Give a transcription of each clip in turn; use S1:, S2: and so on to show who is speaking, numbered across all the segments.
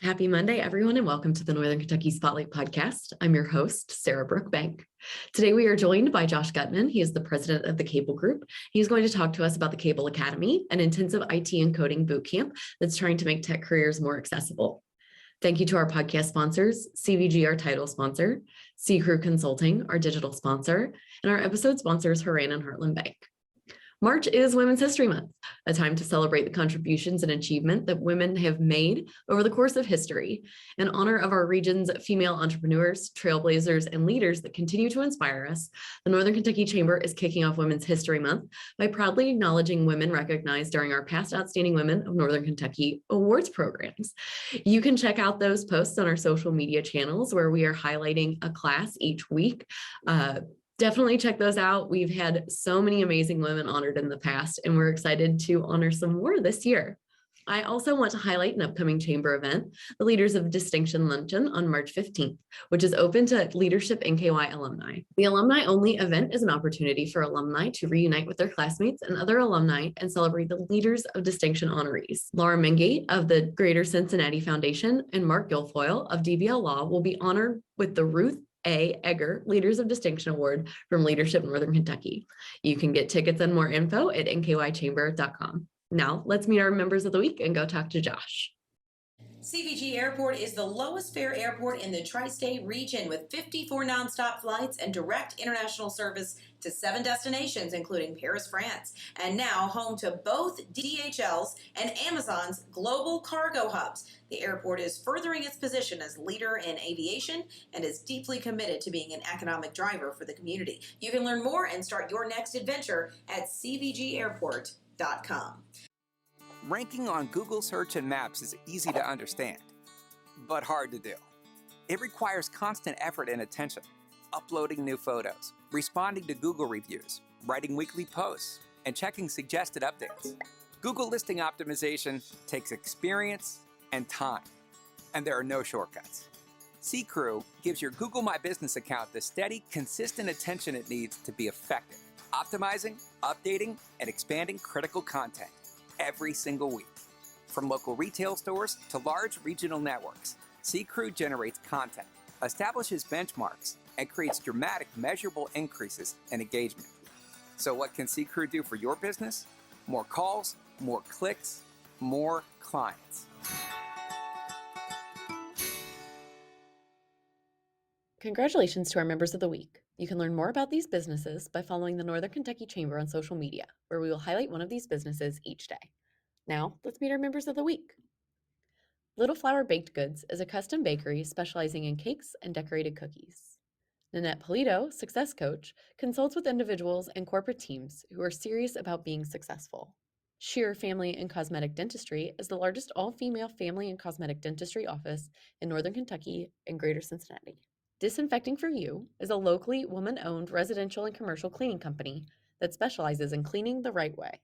S1: Happy Monday, everyone, and welcome to the Northern Kentucky Spotlight Podcast. I'm your host, Sarah Brookbank. Today, we are joined by Josh Guttman. He is the president of the Kable Group. He's going to talk to us about the Kable Academy, an intensive IT and coding bootcamp that's trying to make tech careers more accessible. Thank you to our podcast sponsors, CVG, our title sponsor, C Crew Consulting, our digital sponsor, and our episode sponsors, Horan and Heartland Bank. March is Women's History Month, a time to celebrate the contributions and achievement that women have made over the course of history. In honor of our region's female entrepreneurs, trailblazers, and leaders that continue to inspire us, the Northern Kentucky Chamber is kicking off Women's History Month by proudly acknowledging women recognized during our Past Outstanding Women of Northern Kentucky awards programs. You can check out those posts on our social media channels where we are highlighting a class each week. Definitely check those out. We've had so many amazing women honored in the past, and we're excited to honor some more this year. I also want to highlight an upcoming chamber event, the Leaders of Distinction Luncheon on March 15th, which is open to leadership NKY alumni. The alumni-only event is an opportunity for alumni to reunite with their classmates and other alumni and celebrate the Leaders of Distinction honorees. Laura Mingate of the Greater Cincinnati Foundation and Mark Guilfoyle of DBL Law will be honored with the Ruth A. Egger Leaders of Distinction Award from Leadership Northern Kentucky. You can get tickets and more info at nkychamber.com. Now, let's meet our members of the week and go talk to Josh.
S2: CVG Airport is the lowest fare airport in the tri-state region with 54 nonstop flights and direct international service to 7 destinations, including Paris, France, and now home to both DHL's and Amazon's global cargo hubs. The airport is furthering its position as leader in aviation and is deeply committed to being an economic driver for the community. You can learn more and start your next adventure at cvgairport.com.
S3: Ranking on Google Search and Maps is easy to understand, but hard to do. It requires constant effort and attention, uploading new photos, responding to Google reviews, writing weekly posts, and checking suggested updates. Google listing optimization takes experience and time, and there are no shortcuts. C Crew gives your Google My Business account the steady, consistent attention it needs to be effective, optimizing, updating, and expanding critical content every single week. From local retail stores to large regional networks, C Crew generates content, establishes benchmarks, and creates dramatic, measurable increases in engagement. So what can C Crew do for your business? More calls, more clicks, more clients.
S1: Congratulations to our members of the week. You can learn more about these businesses by following the Northern Kentucky Chamber on social media, where we will highlight one of these businesses each day. Now, let's meet our members of the week. Little Flower Baked Goods is a custom bakery specializing in cakes and decorated cookies. Nanette Polito, Success Coach, consults with individuals and corporate teams who are serious about being successful. Shear Family and Cosmetic Dentistry is the largest all-female family and cosmetic dentistry office in Northern Kentucky and Greater Cincinnati. Disinfecting for You is a locally woman-owned residential and commercial cleaning company that specializes in cleaning the right way.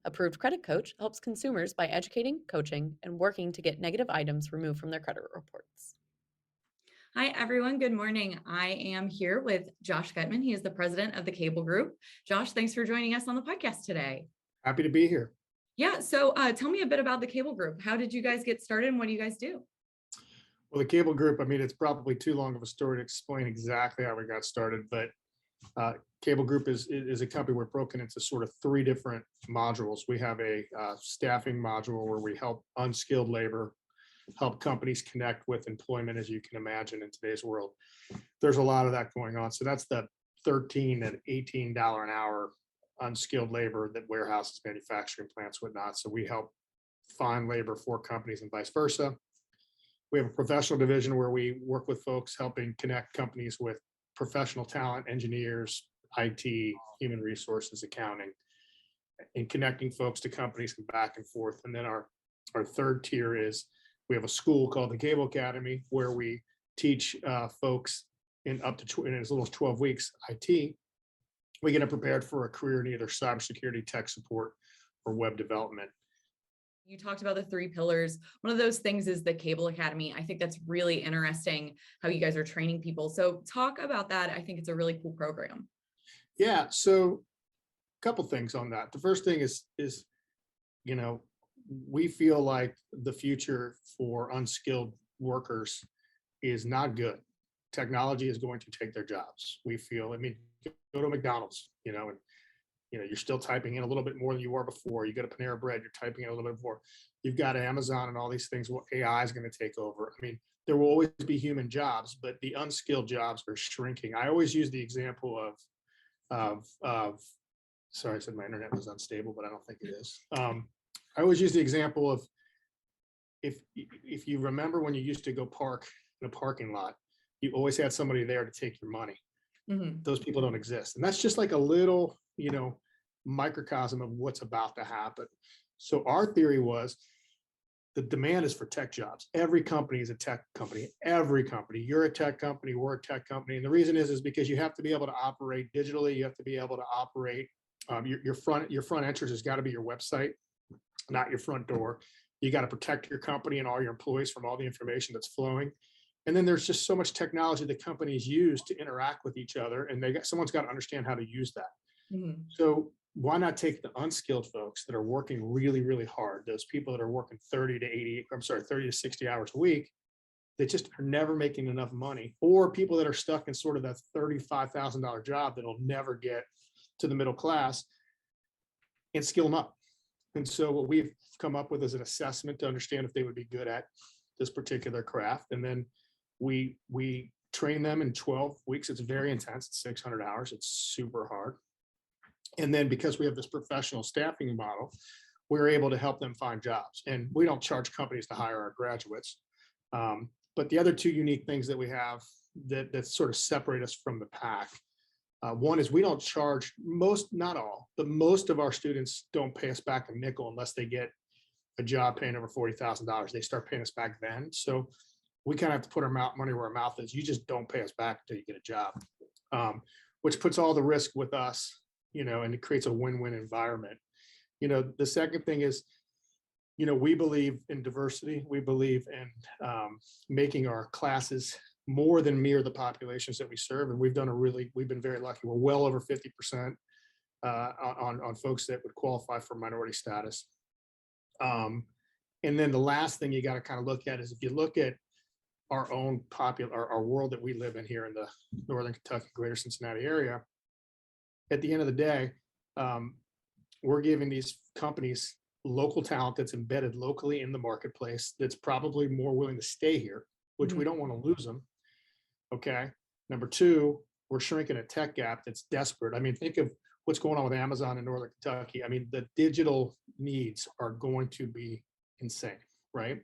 S1: Approved Credit Coach helps consumers by educating, coaching, and working to get negative items removed from their credit reports. Hi, everyone. Good morning. I am here with Josh Guttman. He is the president of the Kable Group. Josh, thanks for joining us on the podcast today.
S4: Happy to be here.
S1: Yeah. So tell me a bit about the Kable Group. How did you guys get started and what do you guys do?
S4: Well, the Kable Group, I mean, it's probably too long of a story to explain exactly how we got started, but Kable Group is a company. We're broken into sort of 3 different modules. We have a staffing module where we help unskilled labor, help companies connect with employment, as you can imagine in today's world. There's a lot of that going on. So that's the $13 and $18 an hour unskilled labor that warehouses, manufacturing plants, whatnot. So we help find labor for companies and vice versa. We have a professional division where we work with folks helping connect companies with professional talent, engineers, IT, human resources, accounting, and connecting folks to companies and back and forth. And then our third tier is we have a school called the Kable Academy where we teach folks in as little as 12 weeks IT. We get them prepared for a career in either cybersecurity, tech support, or web development.
S1: You talked about the 3 pillars. One of those things is the Kable Academy. I think that's really interesting how you guys are training people. So talk about that. I think it's a really cool program.
S4: Yeah. So a couple things on that. The first thing is, we feel like the future for unskilled workers is not good. Technology is going to take their jobs. We feel, I mean, go to McDonald's, and you're still typing in a little bit more than you were before. You go to Panera Bread, you're typing in a little bit more. You've got Amazon and all these things. Well, AI is going to take over. I mean, there will always be human jobs, but the unskilled jobs are shrinking. I always use the example of sorry, I said my internet was unstable, but I don't think it is. I always use the example of if you remember when you used to go park in a parking lot, you always had somebody there to take your money.
S1: Mhm.
S4: Those people don't exist. And that's just like a little, microcosm of what's about to happen. So our theory was the demand is for tech jobs. Every company is a tech company. Every company, you're a tech company, we're a tech company. And the reason is because you have to be able to operate digitally. You have to be able to operate your front entrance has got to be your website, not your front door. You got to protect your company and all your employees from all the information that's flowing. And then there's just so much technology that companies use to interact with each other, and someone's got to understand how to use that.
S1: Mhm.
S4: So why not take the unskilled folks that are working really, really hard, those people that are working 30 to 60 hours a week, that just are never making enough money, or people that are stuck in sort of that $35,000 job that'll never get to the middle class, and skill them up. And so what we've come up with is an assessment to understand if they would be good at this particular craft. And then we train them in 12 weeks. It's very intense. It's 600 hours. It's super hard. And then because we have this professional staffing model, we're able to help them find jobs. And we don't charge companies to hire our graduates. But the other two unique things that we have that sort of separate us from the pack, one is we don't charge not all, but most of our students don't pay us back a nickel unless they get a job paying over $40,000. They start paying us back then. So we kind of have to put our money where our mouth is. You just don't pay us back until you get a job, which puts all the risk with us, and it creates a win-win environment. The second thing is, we believe in diversity. We believe in making our classes more than mere the populations that we serve. And we've been very lucky. We're well over 50% on folks that would qualify for minority status. And then the last thing you got to kind of look at is if you look at our own our world that we live in here in the Northern Kentucky, Greater Cincinnati area, at the end of the day, we're giving these companies local talent that's embedded locally in the marketplace that's probably more willing to stay here, which we don't want to lose them. Okay. Number two, we're shrinking a tech gap that's desperate. I mean, think of what's going on with Amazon in Northern Kentucky. I mean, the digital needs are going to be insane, right?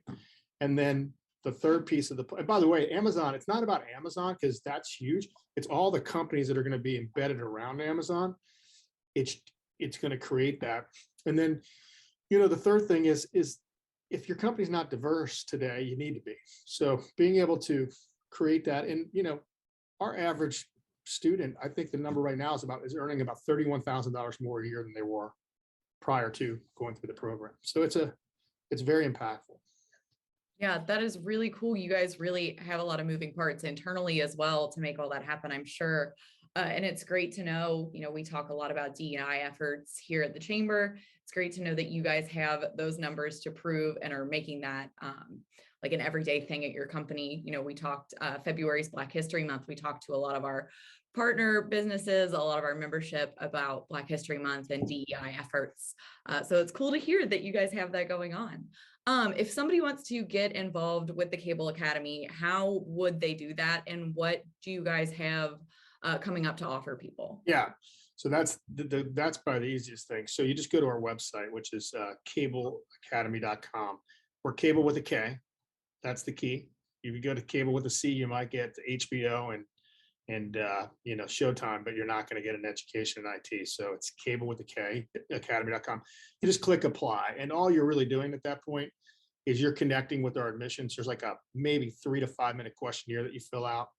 S4: And then the third piece of and by the way, Amazon, it's not about Amazon because that's huge. It's all the companies that are going to be embedded around Amazon. It's going to create that. And then, the third thing is if your company's not diverse today, you need to be. So being able to create that, and our average student, I think the number right now is earning about $31,000 more a year than they were prior to going through the program. So it's very impactful.
S1: Yeah, that is really cool. You guys really have a lot of moving parts internally as well to make all that happen, I'm sure. And it's great to know, we talk a lot about DEI efforts here at the Chamber. It's great to know that you guys have those numbers to prove and are making that like an everyday thing at your company. We talked February's Black History Month. We talked to a lot of our partner businesses, a lot of our membership about Black History Month and DEI efforts. So it's cool to hear that you guys have that going on. If somebody wants to get involved with the Kable Academy, how would they do that? And what do you guys have coming up to offer people?
S4: Yeah, so that's probably the easiest thing. So you just go to our website, which is kableacademy.com, or Kable with a K. That's the key. If you go to Kable with a C, you might get HBO and Showtime, but you're not going to get an education in IT. So it's Kable with a K, academy.com. You just click apply, and all you're really doing at that point is you're connecting with our admissions. There's like a maybe 3 to 5 minute questionnaire that you fill out.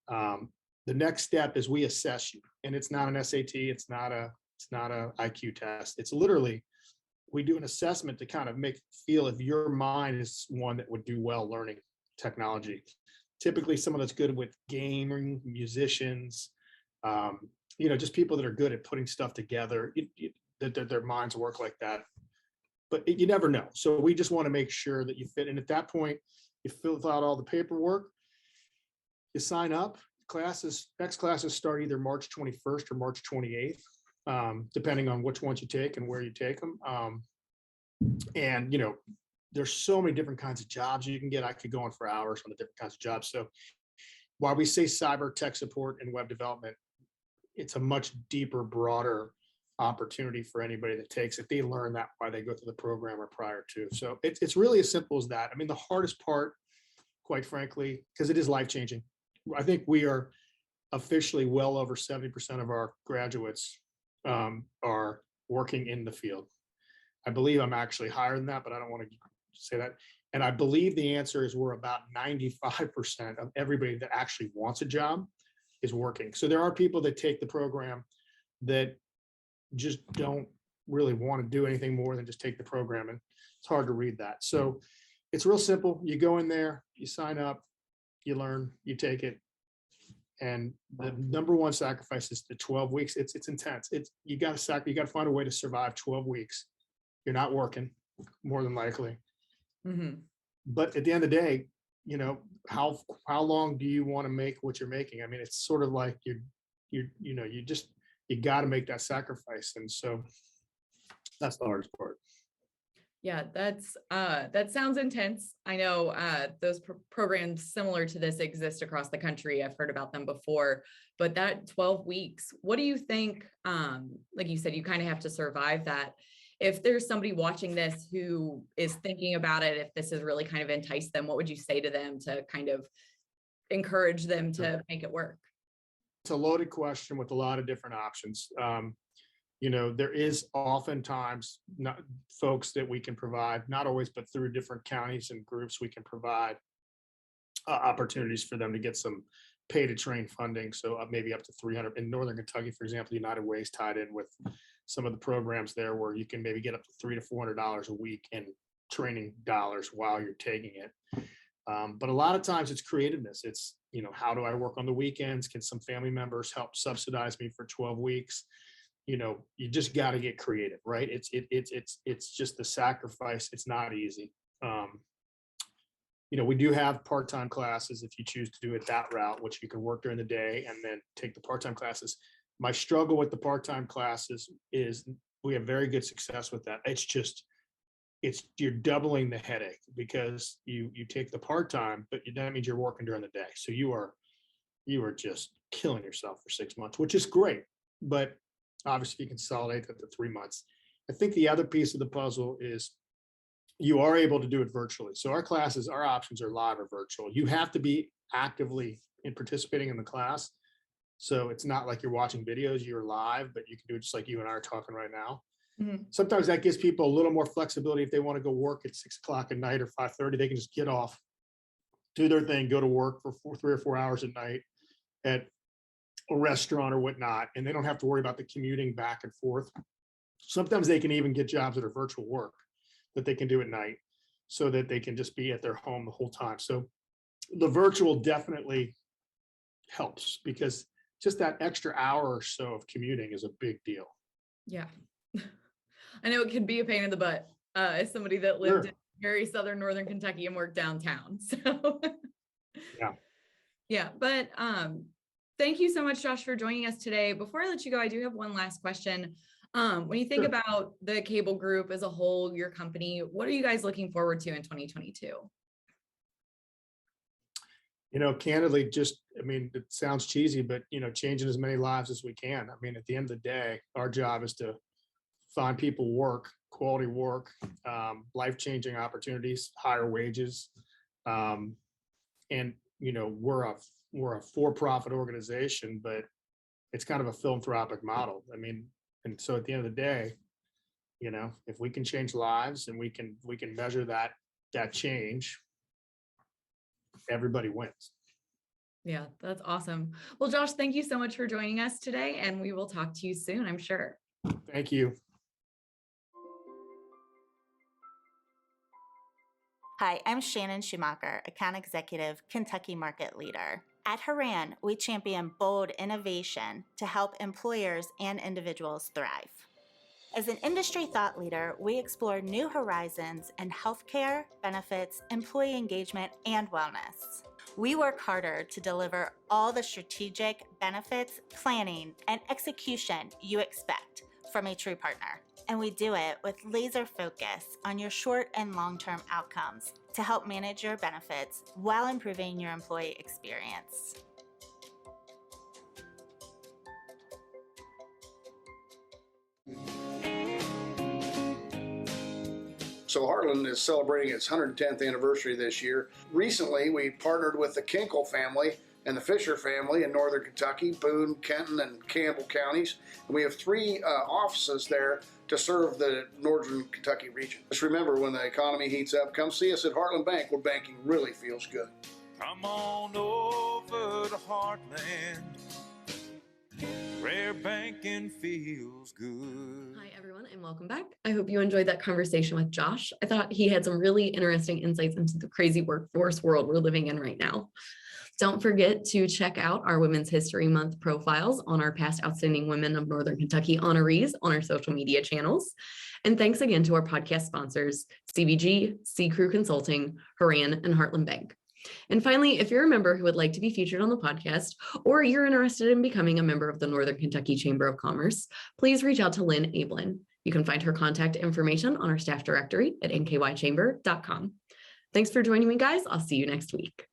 S4: The next step is we assess you, and it's not an SAT. It's not a IQ test. It's literally, we do an assessment to kind of feel if your mind is one that would do well learning technology. Typically someone that's good with gaming, musicians, just people that are good at putting stuff together, that their minds work like that. But you never know. So we just want to make sure that you fit. And at that point, You fill out all the paperwork, you sign up. Next classes start either March 21st or March 28th, depending on which ones you take and where you take them. And, there's so many different kinds of jobs you can get. I could go on for hours on the different kinds of jobs. So while we say cyber tech support and web development, it's a much deeper, broader opportunity for anybody that takes it. They learn that while they go through the program or prior to. So it's really as simple as that. I mean, the hardest part, quite frankly, because it is life-changing. I think we are officially well over 70% of our graduates are working in the field. I believe I'm actually higher than that, but I don't want to say that. And I believe the answer is we're about 95% of everybody that actually wants a job is working. So there are people that take the program that just don't really want to do anything more than just take the program. And it's hard to read that. So it's real simple. You go in there, you sign up, you learn, you take it. And the number one sacrifice is the 12 weeks. It's intense. You got to find a way to survive 12 weeks. You're not working, more than likely.
S1: Mm-hmm.
S4: But at the end of the day, how long do you want to make what you're making? I mean, it's sort of like you got to make that sacrifice. And so that's the hardest part.
S1: Yeah, that sounds intense. I know those programs similar to this exist across the country. I've heard about them before, but that 12 weeks, what do you think? Like you said, you kind of have to survive that. If there's somebody watching this who is thinking about it, if this has really kind of enticed them, what would you say to them to kind of encourage them to make it work?
S4: It's a loaded question with a lot of different options. There is oftentimes not folks that we can provide, not always, but through different counties and groups, we can provide opportunities for them to get some pay to train funding. So maybe up to 300 in Northern Kentucky, for example, United Way's tied in with some of the programs there where you can maybe get up to $300 to $400 a week in training dollars while you're taking it. But a lot of times it's creativeness. It's, how do I work on the weekends? Can some family members help subsidize me for 12 weeks? You just got to get creative, right? It's just the sacrifice. It's not easy. We do have part-time classes if you choose to do it that route, which you can work during the day and then take the part-time classes. My struggle with the part-time classes is we have very good success with that. You're doubling the headache because you take the part-time, but that means you're working during the day. So you are just killing yourself for 6 months, which is great. But obviously you consolidate that to 3 months. I think the other piece of the puzzle is you are able to do it virtually. So our options are live or virtual. You have to be actively participating in the class. So it's not like you're watching videos, you're live, but you can do it just like you and I are talking right now.
S1: Mm-hmm.
S4: Sometimes that gives people a little more flexibility. If they want to go work at 6 o'clock at night or 5:30, they can just get off, do their thing, go to work for 3 or 4 hours at night at a restaurant or whatnot. And they don't have to worry about the commuting back and forth. Sometimes they can even get jobs that are virtual work that they can do at night so that they can just be at their home the whole time. So the virtual definitely helps because just that extra hour or so of commuting is a big deal.
S1: Yeah. I know it can be a pain in the butt as somebody that lived in very southern Northern Kentucky and worked downtown. So yeah. But thank you so much, Josh, for joining us today. Before I let you go, I do have one last question. When you think about the Kable Group as a whole, your company, what are you guys looking forward to in 2022?
S4: Candidly, it sounds cheesy, but, changing as many lives as we can. I mean, at the end of the day, our job is to find people work, quality work, life-changing opportunities, higher wages. And, we're a for-profit organization, but it's kind of a philanthropic model. I mean, and so at the end of the day, if we can change lives and we can measure that change, everybody wins.
S1: Yeah, that's awesome. Well, Josh, thank you so much for joining us today, and we will talk to you soon, I'm sure.
S4: Thank you.
S5: Hi, I'm Shannon Schumacher, Account Executive, Kentucky Market Leader. At Haran, we champion bold innovation to help employers and individuals thrive. As an industry thought leader, we explore new horizons in healthcare, benefits, employee engagement, and wellness. We work harder to deliver all the strategic benefits, planning, and execution you expect from a true partner. And we do it with laser focus on your short and long-term outcomes to help manage your benefits while improving your employee experience.
S6: So Heartland is celebrating its 110th anniversary this year. Recently, we partnered with the Kinkle family and the Fisher family in Northern Kentucky, Boone, Kenton, and Campbell counties. And we have 3 offices there to serve the Northern Kentucky region. Just remember, when the economy heats up, come see us at Heartland Bank, where banking really feels good.
S7: Come on over to Heartland, where banking feels good.
S1: Hi, everyone, and welcome back. I hope you enjoyed that conversation with Josh. I thought he had some really interesting insights into the crazy workforce world we're living in right now. Don't forget to check out our Women's History Month profiles on our past Outstanding Women of Northern Kentucky honorees on our social media channels. And thanks again to our podcast sponsors, CVG, C Crew Consulting, Haran, and Heartland Bank. And finally, if you're a member who would like to be featured on the podcast, or you're interested in becoming a member of the Northern Kentucky Chamber of Commerce, please reach out to Lynn Ablin. You can find her contact information on our staff directory at nkychamber.com. Thanks for joining me, guys. I'll see you next week.